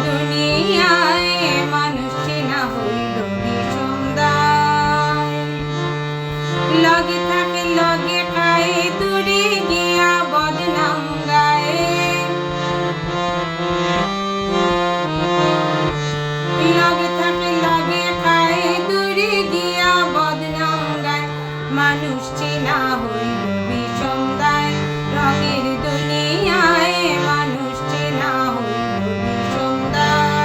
দুনিয়ায় মানুষ চেনা হইল বিষম দায়। লগে থাকে লগে খায়, দূরে গিয়া বদনাম গায়। লগে থাকে লগে খায়, দূরে গিয়া বদনাম গায়। মানুষ চেনা হইল বিষম দায়। রঙের দুনিয়ায় মানুষ চেনা হইল বিষম দায়।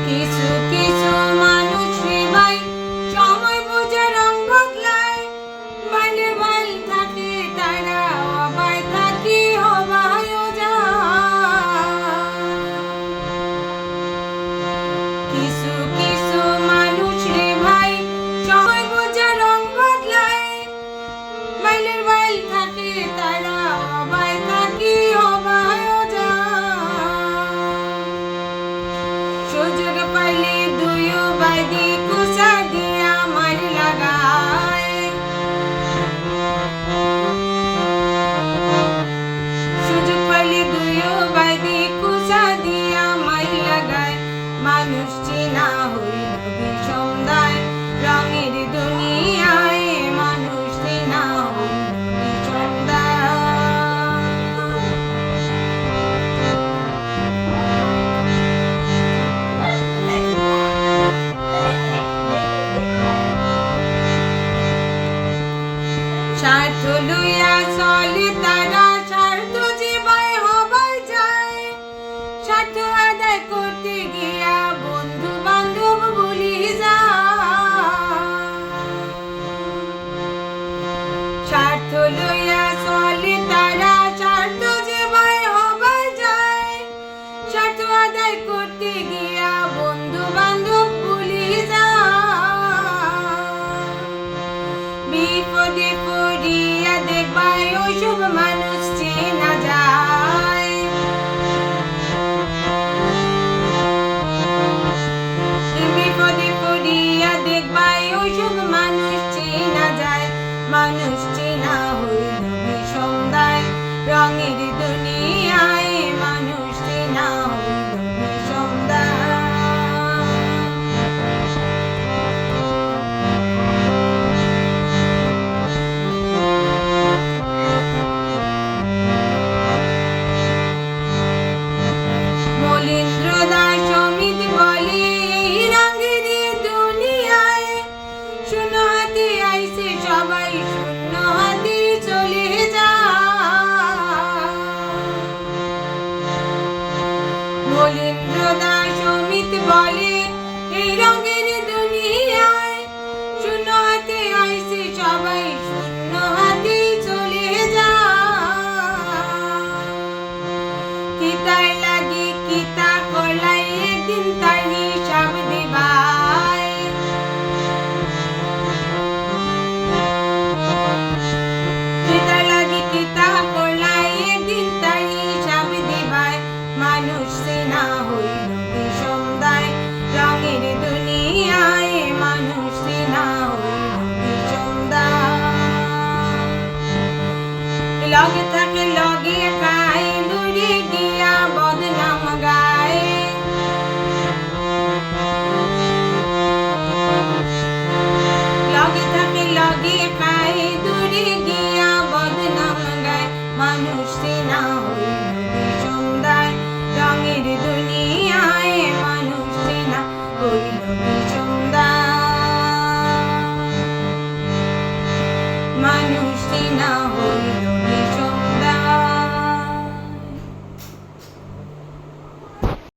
কিছু কিছু মানুষ রে ভাই সময় বুঝে রং বদলায়। বাইলে বাইল থাকে তারা, অবাই থাকি হবায়ও যায়। কিছু কিছু মানুষ রে ভাই সময় বুঝে রং বদলায়। বাইলের বাইল থাকে তারা, অবাই থাকি হবায়ও যায়। সুযোগ পাইলে দুইও বাইদি কুচা দিয়া মার লাগায়। সুযোগ পাইলে দুইও বাইদি কুচা দিয়া মার লাগায়। মানুষ চেনা হইল বিষম দায়। রঙের দুনিয়ায় মানুষ চেনা হইল বিষম দায়। স্বার্থ লইয়া চলে তারা, স্বার্থ জীবায় হবার যায়। স্বার্থ আদায় করতে গিয়া বন্ধু বান্ধব ভুলি যায়। স্বার্থ লইয়া চলে তারা, স্বার্থ জীবায় হবার যায়। স্বার্থ আদায় করতে গিয়া বন্ধু বান্ধব ভুলি যায়। বিপদে পড়িয়া দেখবাই ওইসব মানুষ চেনা যায়। বিপদে পড়িয়া দেখবাই ওইসব মানুষ চেনা যায়। মানুষ